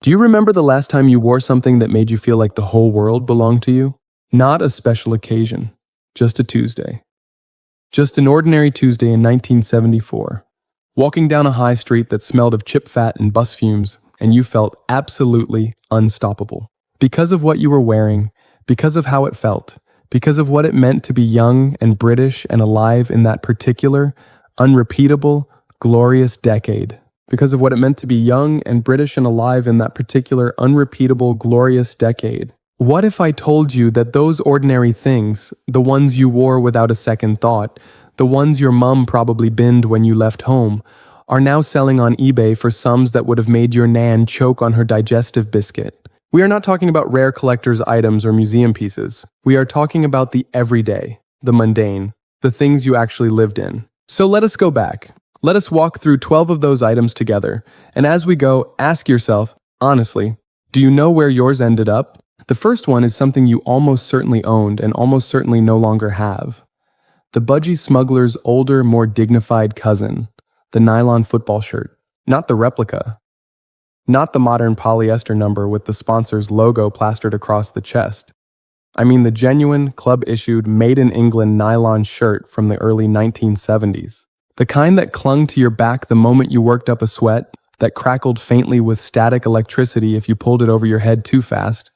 Do you remember the last time you wore something that made you feel like the whole world belonged to you? Not a special occasion, just a Tuesday. Just an ordinary Tuesday in 1974. Walking down a high street that smelled of chip fat and bus fumes, and you felt absolutely unstoppable. Because of what you were wearing, because of how it felt, because of what it meant to be young and British and alive in that particular, unrepeatable, glorious decade. Because of what it meant to be young and British and alive in that particular, unrepeatable, glorious decade. What if I told you that those ordinary things, the ones you wore without a second thought, the ones your mum probably binned when you left home, are now selling on eBay for sums that would have made your nan choke on her digestive biscuit? We are not talking about rare collector's items or museum pieces. We are talking about the everyday, the mundane, the things you actually lived in. So let us go back. Let us walk through 12 of those items together, and as we go, ask yourself, honestly, do you know where yours ended up? The first one is something you almost certainly owned and almost certainly no longer have. The budgie smuggler's older, more dignified cousin, the nylon football shirt. Not the replica. Not the modern polyester number with the sponsor's logo plastered across the chest. I mean the genuine, club-issued, made-in-England nylon shirt from the early 1970s. The kind that clung to your back the moment you worked up a sweat, that crackled faintly with static electricity if you pulled it over your head too fast.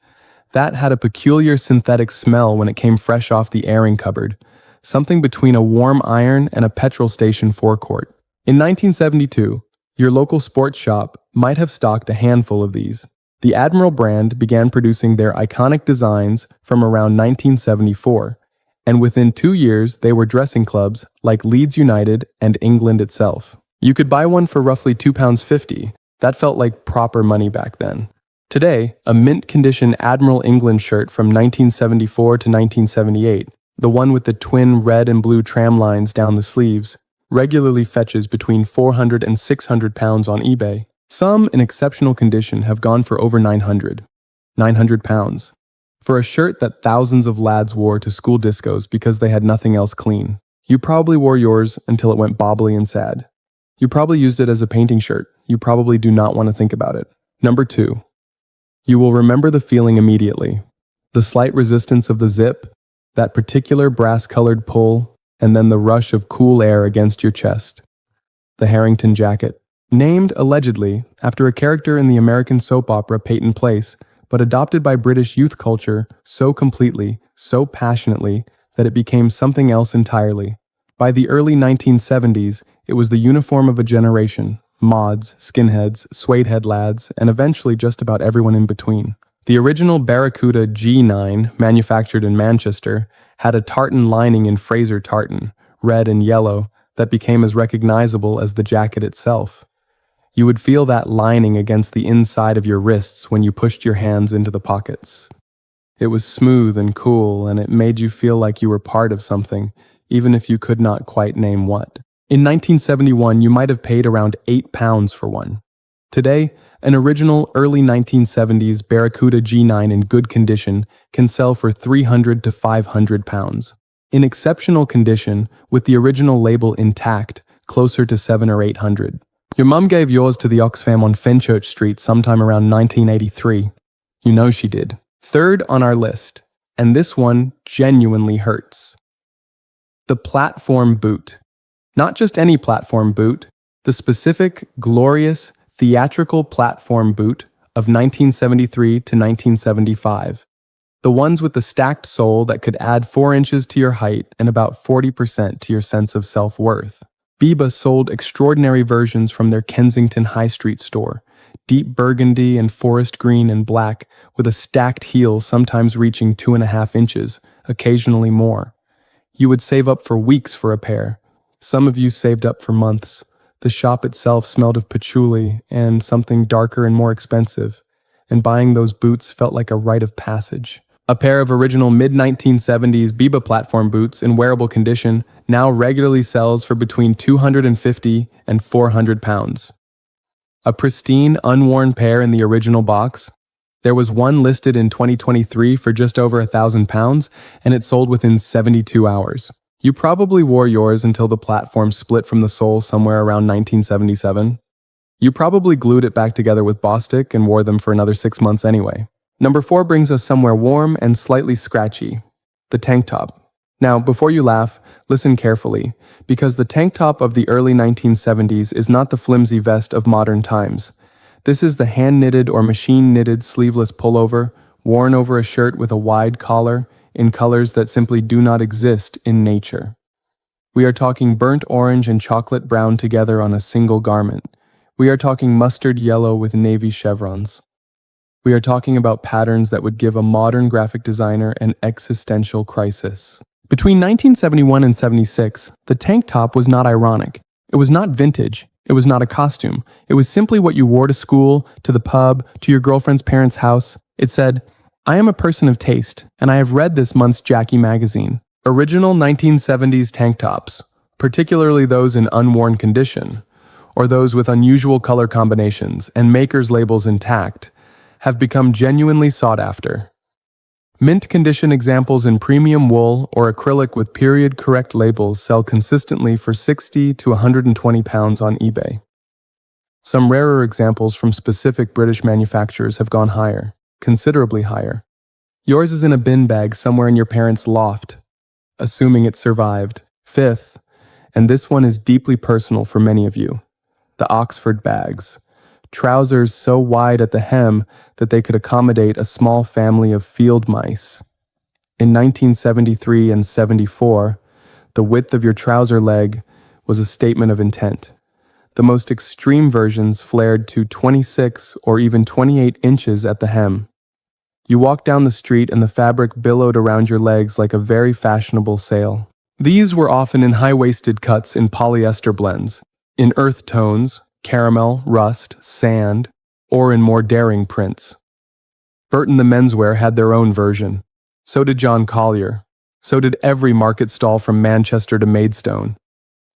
That had a peculiar synthetic smell when it came fresh off the airing cupboard, something between a warm iron and a petrol station forecourt. In 1972, your local sports shop might have stocked a handful of these. The Admiral brand began producing their iconic designs from around 1974. And within 2 years, they were dressing clubs like Leeds United and England itself. You could buy one for roughly £2.50. That felt like proper money back then. Today, a mint-condition Admiral England shirt from 1974 to 1978, the one with the twin red and blue tram lines down the sleeves, regularly fetches between £400 and £600 on eBay. Some, in exceptional condition, have gone for over £900. For a shirt that thousands of lads wore to school discos because they had nothing else clean. You probably wore yours until it went bobbly and sad. You probably used it as a painting shirt. You probably do not want to think about it. Number 2. You will remember the feeling immediately. The slight resistance of the zip, that particular brass-colored pull, and then the rush of cool air against your chest. The Harrington jacket. Named, allegedly, after a character in the American soap opera Peyton Place, but adopted by British youth culture so completely, so passionately, that it became something else entirely. By the early 1970s, it was the uniform of a generation, mods, skinheads, suede-head lads, and eventually just about everyone in between. The original Barracuda G9, manufactured in Manchester, had a tartan lining in Fraser tartan, red and yellow, that became as recognizable as the jacket itself. You would feel that lining against the inside of your wrists when you pushed your hands into the pockets. It was smooth and cool, and it made you feel like you were part of something, even if you could not quite name what. In 1971, you might have paid around £8 for one. Today, an original early 1970s Barracuda G9 in good condition can sell for £300 to £500. In exceptional condition, with the original label intact, closer to $700 or $800. Your mum gave yours to the Oxfam on Fenchurch Street sometime around 1983. You know she did. Third on our list, and this one genuinely hurts. The platform boot. Not just any platform boot, the specific, glorious, theatrical platform boot of 1973 to 1975. The ones with the stacked sole that could add 4 inches to your height and about 40% to your sense of self-worth. Biba sold extraordinary versions from their Kensington High Street store, deep burgundy and forest green and black, with a stacked heel sometimes reaching 2.5 inches, occasionally more. You would save up for weeks for a pair. Some of you saved up for months. The shop itself smelled of patchouli and something darker and more expensive, and buying those boots felt like a rite of passage. A pair of original mid-1970s Biba platform boots in wearable condition now regularly sells for between £250 and £400. A pristine, unworn pair in the original box. There was one listed in 2023 for just over £1,000, and it sold within 72 hours. You probably wore yours until the platform split from the sole somewhere around 1977. You probably glued it back together with Bostik and wore them for another 6 months anyway. Number 4 brings us somewhere warm and slightly scratchy. The tank top. Now, before you laugh, listen carefully, because the tank top of the early 1970s is not the flimsy vest of modern times. This is the hand-knitted or machine-knitted sleeveless pullover, worn over a shirt with a wide collar, in colors that simply do not exist in nature. We are talking burnt orange and chocolate brown together on a single garment. We are talking mustard yellow with navy chevrons. We are talking about patterns that would give a modern graphic designer an existential crisis. Between 1971 and 76, the tank top was not ironic. It was not vintage. It was not a costume. It was simply what you wore to school, to the pub, to your girlfriend's parents' house. It said, "I am a person of taste, and I have read this month's Jackie magazine." Original 1970s tank tops, particularly those in unworn condition, or those with unusual color combinations and maker's labels intact, have become genuinely sought after. Mint condition examples in premium wool or acrylic with period-correct labels sell consistently for 60 to 120 pounds on eBay. Some rarer examples from specific British manufacturers have gone higher, considerably higher. Yours is in a bin bag somewhere in your parents' loft, assuming it survived. Fifth, and this one is deeply personal for many of you, the Oxford bags. Trousers so wide at the hem that they could accommodate a small family of field mice. In 1973 and 74, the width of your trouser leg was a statement of intent. The most extreme versions flared to 26 or even 28 inches at the hem. You walked down the street and the fabric billowed around your legs like a very fashionable sail. These were often in high-waisted cuts in polyester blends, in earth tones, caramel, rust, sand, or in more daring prints. Burton the menswear had their own version. So did John Collier. So did every market stall from Manchester to Maidstone.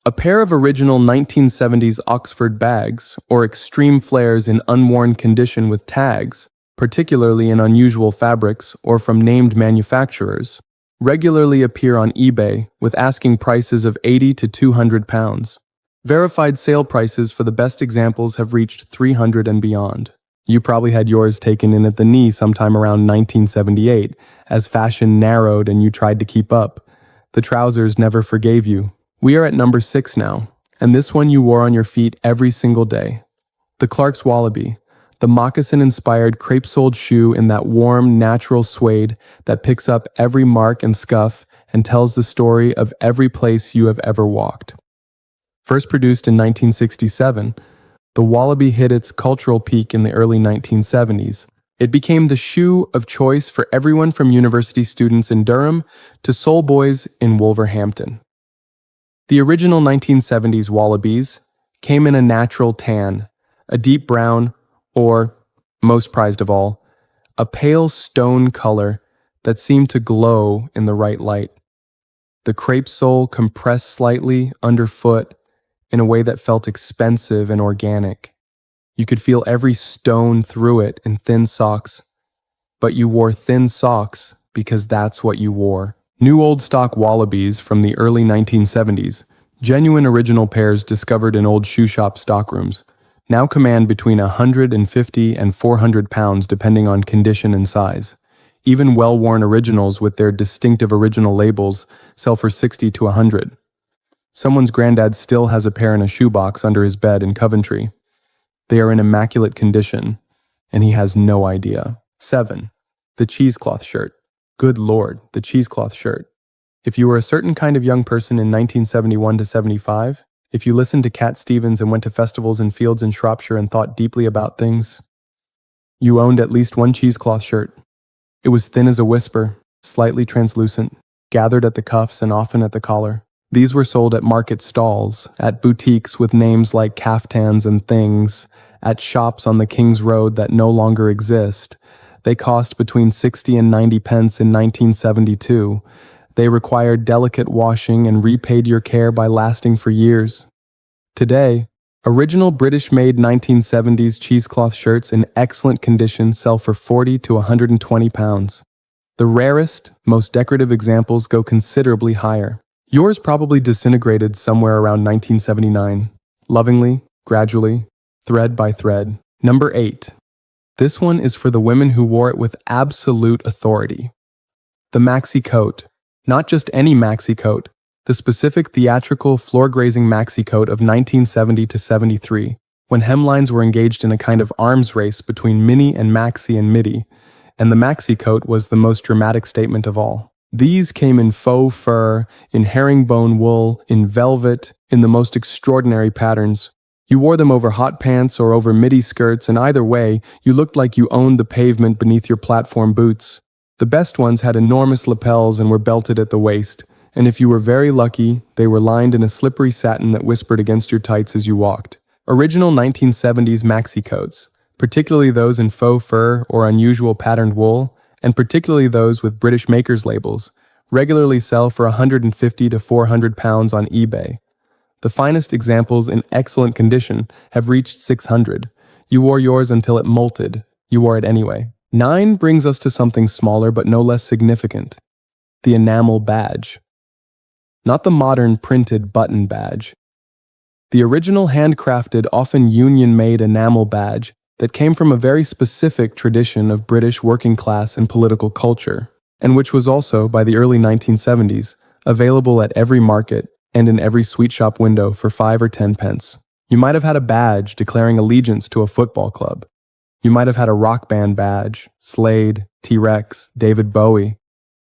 A pair of original 1970s Oxford bags, or extreme flares in unworn condition with tags, particularly in unusual fabrics or from named manufacturers, regularly appear on eBay with asking prices of 80 to 200 pounds. Verified sale prices for the best examples have reached 300 and beyond. You probably had yours taken in at the knee sometime around 1978, as fashion narrowed and you tried to keep up. The trousers never forgave you. We are at number 6 now, and this one you wore on your feet every single day. The Clark's Wallaby, the moccasin-inspired crepe-soled shoe in that warm, natural suede that picks up every mark and scuff and tells the story of every place you have ever walked. First produced in 1967, the Wallaby hit its cultural peak in the early 1970s. It became the shoe of choice for everyone from university students in Durham to soul boys in Wolverhampton. The original 1970s Wallabies came in a natural tan, a deep brown, or, most prized of all, a pale stone color that seemed to glow in the right light. The crepe sole compressed slightly underfoot in a way that felt expensive and organic. You could feel every stone through it in thin socks, but you wore thin socks because that's what you wore. New old stock Wallabies from the early 1970s, genuine original pairs discovered in old shoe shop stockrooms, now command between 150 and 400 pounds depending on condition and size. Even well-worn originals with their distinctive original labels sell for 60 to 100. Someone's granddad still has a pair in a shoebox under his bed in Coventry. They are in immaculate condition, and he has no idea. 7. The cheesecloth shirt. Good Lord, the cheesecloth shirt. If you were a certain kind of young person in 1971 to 75, if you listened to Cat Stevens and went to festivals in fields in Shropshire and thought deeply about things, you owned at least one cheesecloth shirt. It was thin as a whisper, slightly translucent, gathered at the cuffs and often at the collar. These were sold at market stalls, at boutiques with names like Caftans and Things, at shops on the King's Road that no longer exist. They cost between 60 and 90 pence in 1972. They required delicate washing and repaid your care by lasting for years. Today, original British-made 1970s cheesecloth shirts in excellent condition sell for 40 to 120 pounds. The rarest, most decorative examples go considerably higher. Yours probably disintegrated somewhere around 1979, lovingly, gradually, thread by thread. Number 8. This one is for the women who wore it with absolute authority. The maxi coat. Not just any maxi coat, the specific theatrical floor-grazing maxi coat of 1970 to 73, when hemlines were engaged in a kind of arms race between mini and maxi and midi, and the maxi coat was the most dramatic statement of all. These came in faux fur, in herringbone wool, in velvet, in the most extraordinary patterns. You wore them over hot pants or over midi skirts, and either way, you looked like you owned the pavement beneath your platform boots. The best ones had enormous lapels and were belted at the waist, and if you were very lucky, they were lined in a slippery satin that whispered against your tights as you walked. Original 1970s maxi coats, particularly those in faux fur or unusual patterned wool, and particularly those with British makers labels, regularly sell for £150 to £400 on eBay. The finest examples in excellent condition have reached £600. You wore yours until it molted. You wore it anyway. 9 brings us to something smaller but no less significant. The enamel badge. Not the modern printed button badge. The original handcrafted, often union-made enamel badge that came from a very specific tradition of British working class and political culture, and which was also, by the early 1970s, available at every market and in every sweet shop window for 5 or 10 pence. You might have had a badge declaring allegiance to a football club. You might have had a rock band badge, Slade, T-Rex, David Bowie.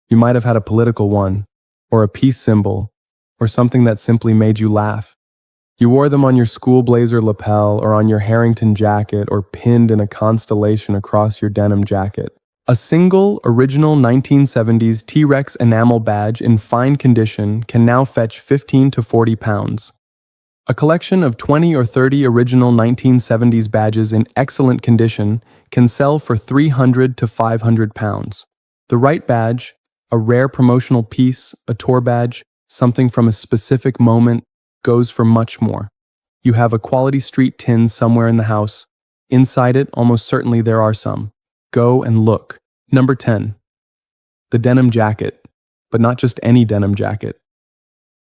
You might have had a political one, or a peace symbol, or something that simply made you laugh. You wore them on your school blazer lapel or on your Harrington jacket or pinned in a constellation across your denim jacket. A single, original 1970s T-Rex enamel badge in fine condition can now fetch 15 to 40 pounds. A collection of 20 or 30 original 1970s badges in excellent condition can sell for 300 to 500 pounds. The right badge, a rare promotional piece, a tour badge, something from a specific moment, goes for much more. You have a quality street tin somewhere in the house. Inside it, almost certainly there are some. Go and look. Number 10. The denim jacket, but not just any denim jacket.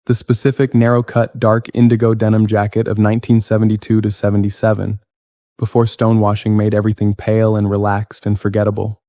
The specific narrow-cut dark indigo denim jacket of 1972 to 77, before stonewashing made everything pale and relaxed and forgettable.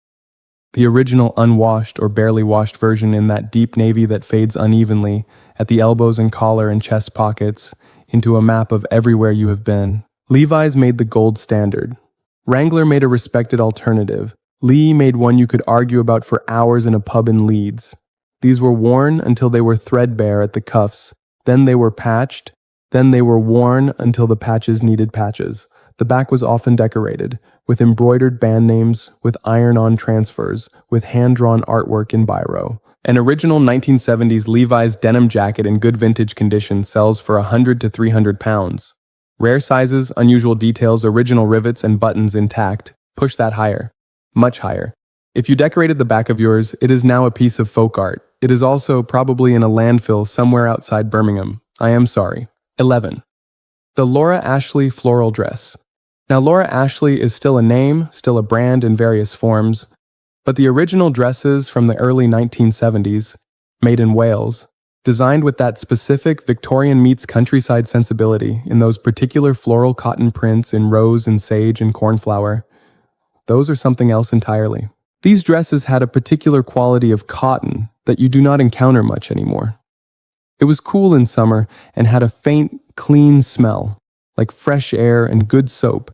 The original unwashed or barely washed version in that deep navy that fades unevenly at the elbows and collar and chest pockets into a map of everywhere you have been. Levi's made the gold standard. Wrangler made a respected alternative. Lee made one you could argue about for hours in a pub in Leeds. These were worn until they were threadbare at the cuffs, then they were patched, then they were worn until the patches needed patches. The back was often decorated, with embroidered band names, with iron-on transfers, with hand-drawn artwork in biro. An original 1970s Levi's denim jacket in good vintage condition sells for 100 to 300 pounds. Rare sizes, unusual details, original rivets and buttons intact. Push that higher. Much higher. If you decorated the back of yours, it is now a piece of folk art. It is also probably in a landfill somewhere outside Birmingham. I am sorry. 11. The Laura Ashley floral dress. Now, Laura Ashley is still a name, still a brand in various forms, but the original dresses from the early 1970s, made in Wales, designed with that specific Victorian meets countryside sensibility in those particular floral cotton prints in rose and sage and cornflower, those are something else entirely. These dresses had a particular quality of cotton that you do not encounter much anymore. It was cool in summer and had a faint, clean smell, like fresh air and good soap.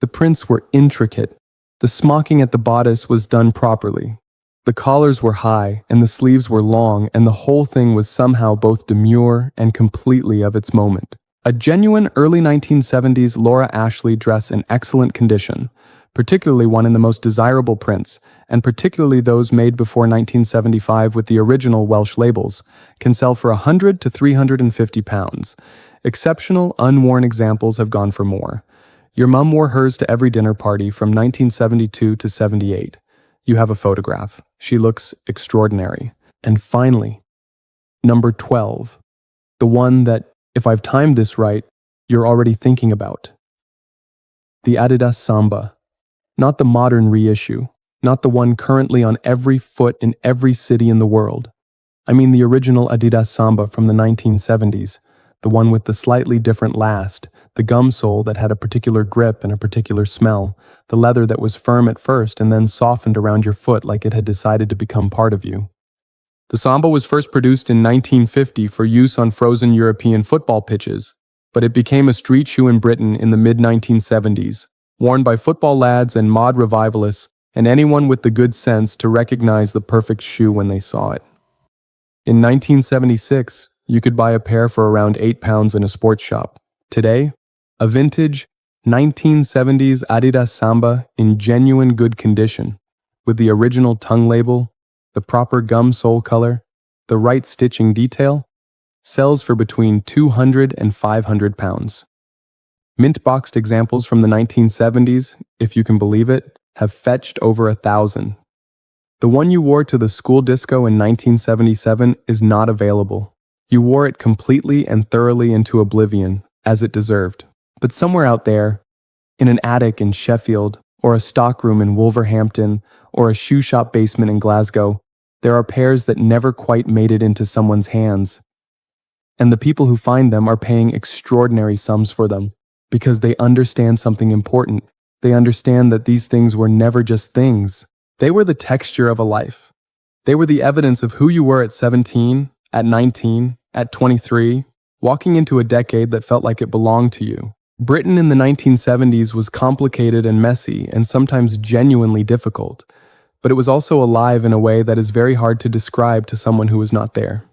The prints were intricate. The smocking at the bodice was done properly. The collars were high and the sleeves were long, and the whole thing was somehow both demure and completely of its moment. A genuine early 1970s Laura Ashley dress in excellent condition, particularly one in the most desirable prints, and particularly those made before 1975 with the original Welsh labels, can sell for 100 to 350 pounds. Exceptional, unworn examples have gone for more. Your mum wore hers to every dinner party from 1972 to 78. You have a photograph. She looks extraordinary. And finally, number 12. The one that, if I've timed this right, you're already thinking about. The Adidas Samba. Not the modern reissue. Not the one currently on every foot in every city in the world. I mean the original Adidas Samba from the 1970s. the one with the slightly different last, the gum sole that had a particular grip and a particular smell, the leather that was firm at first and then softened around your foot like it had decided to become part of you. The Samba was first produced in 1950 for use on frozen European football pitches, but it became a street shoe in Britain in the mid-1970s, worn by football lads and mod revivalists and anyone with the good sense to recognize the perfect shoe when they saw it. In 1976, you could buy a pair for around £8 in a sports shop. Today, a vintage 1970s Adidas Samba in genuine good condition, with the original tongue label, the proper gum sole color, the right stitching detail, sells for between £200 and £500. Mint-boxed examples from the 1970s, if you can believe it, have fetched over £1,000. The one you wore to the school disco in 1977 is not available. You wore it completely and thoroughly into oblivion, as it deserved. But somewhere out there, in an attic in Sheffield, or a stockroom in Wolverhampton, or a shoe shop basement in Glasgow, there are pairs that never quite made it into someone's hands. And the people who find them are paying extraordinary sums for them, because they understand something important. They understand that these things were never just things. They were the texture of a life. They were the evidence of who you were at 17, at 19, at 23, walking into a decade that felt like it belonged to you. Britain in the 1970s was complicated and messy and sometimes genuinely difficult, but it was also alive in a way that is very hard to describe to someone who was not there.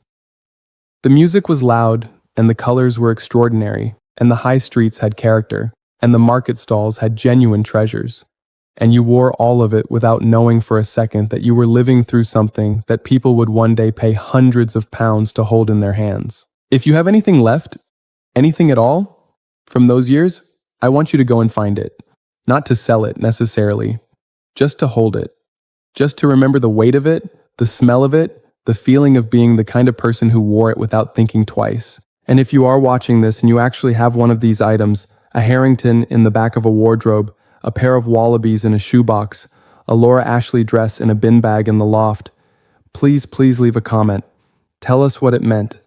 The music was loud, and the colors were extraordinary, and the high streets had character, and the market stalls had genuine treasures. And you wore all of it without knowing for a second that you were living through something that people would one day pay hundreds of pounds to hold in their hands. If you have anything left, anything at all, from those years, I want you to go and find it. Not to sell it necessarily, just to hold it. Just to remember the weight of it, the smell of it, the feeling of being the kind of person who wore it without thinking twice. And if you are watching this and you actually have one of these items, a Harrington in the back of a wardrobe, a pair of Wallabies in a shoebox, a Laura Ashley dress in a bin bag in the loft, please leave a comment. Tell us what it meant.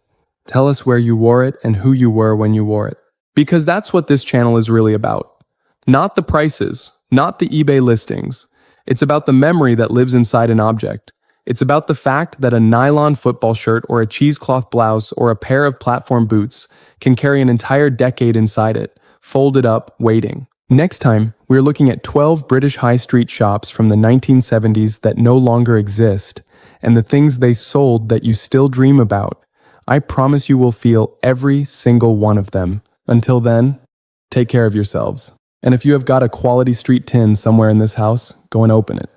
Tell us where you wore it and who you were when you wore it. Because that's what this channel is really about. Not the prices, not the eBay listings. It's about the memory that lives inside an object. It's about the fact that a nylon football shirt or a cheesecloth blouse or a pair of platform boots can carry an entire decade inside it, folded up, waiting. Next time, we're looking at 12 British high street shops from the 1970s that no longer exist, and the things they sold that you still dream about. I promise you will feel every single one of them. Until then, take care of yourselves. And if you have got a quality street tin somewhere in this house, go and open it.